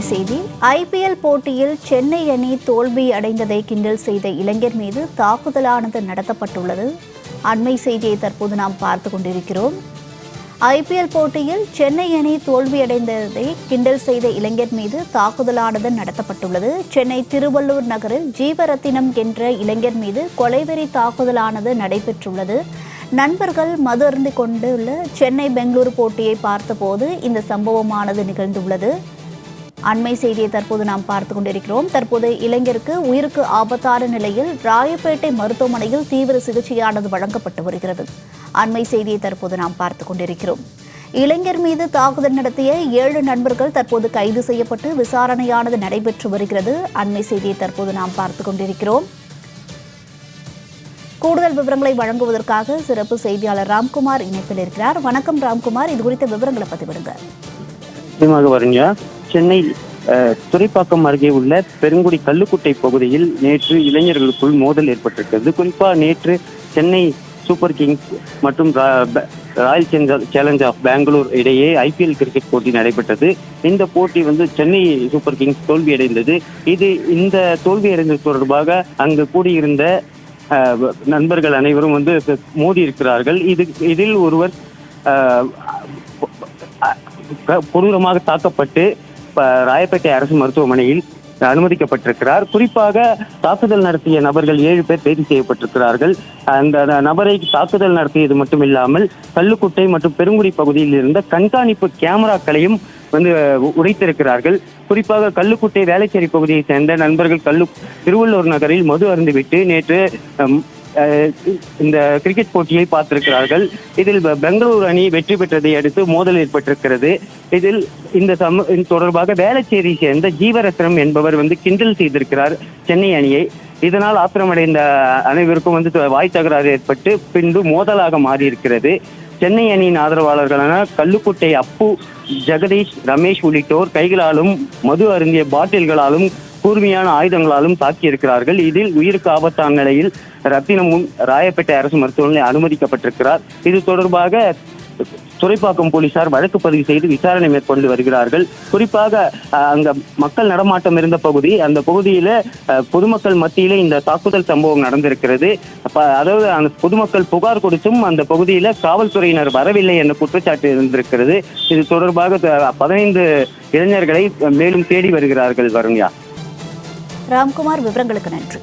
செய்தி. IPL போட்டியில் சென்னை அணி தோல்வி அடைந்ததை கிண்டல் செய்த இளைஞர் மீது தாக்குதலானது நடத்தப்பட்டுள்ளது. அண்மை செய்தியை தற்போது நாம் பார்த்து கொண்டிருக்கிறோம். IPL போட்டியில் சென்னை அணி தோல்வியடைந்ததை கிண்டல் செய்த இளைஞர் மீது தாக்குதலானது நடத்தப்பட்டுள்ளது. சென்னை திருவள்ளூர் நகரில் ஜீவரத்தினம் என்ற இளைஞர் மீது கொலைவெறி தாக்குதலானது நடைபெற்றுள்ளது. நண்பர்கள் மது அருந்திக் கொண்டுள்ள சென்னை பெங்களூரு போட்டியை பார்த்தபோது இந்த சம்பவமானது நிகழ்ந்துள்ளது. அண்மை செய்தியை தற்போது நாம் பார்த்து கொண்டிருக்கிறோம். தற்போது இளைஞருக்கு உயிருக்கு ஆபத்தான நிலையில் ராயப்பேட்டை மருத்துவமனையில் தீவிர சிகிச்சையானது வழங்கப்பட்டு வருகிறது. அண்மை செய்தியை தற்போது நாம் பார்த்து கொண்டிருக்கிறோம். இளைஞர் மீது தாக்குதல் நடத்திய 7 நண்பர்கள் தற்போது கைது செய்யப்பட்டு விசாரணையானது நடைபெற்று வருகிறது. அண்மை செய்தியை தற்போது நாம் பார்த்து கொண்டிருக்கிறோம். கூடுதல் விவரங்களை வழங்குவதற்காக சிறப்பு செய்தியாளர் ராம்குமார் இணைப்பில் இருக்கிறார். வணக்கம் ராம்குமார், இது குறித்த விவரங்களை பதிவிடுங்க. சென்னை துறைப்பாக்கம் அருகே உள்ள பெருங்குடி கல்லுக்குட்டை பகுதியில் நேற்று இளைஞர்களுக்குள் மோதல் ஏற்பட்டிருக்கிறது. குறிப்பாக நேற்று சென்னை சூப்பர் கிங்ஸ் மற்றும் ராயல் சேலஞ்ச் ஆஃப் பெங்களூர் இடையே IPL கிரிக்கெட் போட்டி நடைபெற்றது. இந்த போட்டி சென்னை சூப்பர் கிங்ஸ் தோல்வியடைந்தது. இந்த தோல்வியடைந்தது தொடர்பாக அங்கு கூடியிருந்த நண்பர்கள் அனைவரும் மோதி இருக்கிறார்கள். இதில் ஒருவர் கொடூரமாக தாக்கப்பட்டு ராயப்பேட்டை அரசு மருத்துவமனையில் அனுமதிக்கப்பட்டிருக்கிறார். குறிப்பாக தாக்குதல் நடத்திய நபர்கள் 7 பேர் கைது செய்யப்பட்டிருக்கிறார்கள். அந்த நபரை தாக்குதல் நடத்தியது மட்டும் இல்லாமல் கல்லுக்குட்டை மற்றும் பெருங்குடி பகுதியில் இருந்த கண்காணிப்பு கேமராக்களையும் உடைத்திருக்கிறார்கள். குறிப்பாக கல்லுக்குட்டை வேளச்சேரி பகுதியை சேர்ந்த நண்பர்கள் திருவள்ளூர் நகரில் மது அருந்துவிட்டு நேற்று இந்த கிரிக்கெட் போட்டியை பார்த்திருக்கிறார்கள். இதில் பெங்களூரு அணி வெற்றி பெற்றதை அடுத்து மோதல் ஏற்பட்டிருக்கிறது. இதில் இந்த தொடர்பாக வேளச்சேரியை சேர்ந்த ஜீவரத்னம் என்பவர் கிண்டல் செய்திருக்கிறார் சென்னை அணியை. இதனால் ஆத்திரமடைந்த அனைவருக்கும் வாய் தகராறு ஏற்பட்டு பின்பு மோதலாக மாறியிருக்கிறது. சென்னை அணியின் ஆதரவாளர்களான கல்லுக்குட்டை அப்பு, ஜெகதீஷ், ரமேஷ் உள்ளிட்டோர் கைகளாலும் மது அருந்திய பாட்டில்களாலும் கூர்மையான ஆயுதங்களாலும் தாக்கியிருக்கிறார்கள். இதில் உயிருக்கு ஆபத்தான நிலையில் ரத்தினமும் ராயப்பேட்டை அரசு மருத்துவமனையில் அனுமதிக்கப்பட்டிருக்கிறார். இது தொடர்பாக துறைப்பாக்கம் போலீசார் வழக்கு பதிவு செய்து விசாரணை மேற்கொண்டு வருகிறார்கள். குறிப்பாக அங்க மக்கள் நடமாட்டம் இருந்த பகுதி, அந்த பகுதியில பொதுமக்கள் மத்தியிலே இந்த தாக்குதல் சம்பவம் நடந்திருக்கிறது. அதாவது அந்த பொதுமக்கள் புகார் கொடுத்தும் அந்த பகுதியில காவல்துறையினர் வரவில்லை என்ற குற்றச்சாட்டு இருந்திருக்கிறது. இது தொடர்பாக 15 இளைஞர்களை மேலும் தேடி வருகிறார்கள். வருண்யா. ராம்குமார், விவரங்களுக்கு நன்றி.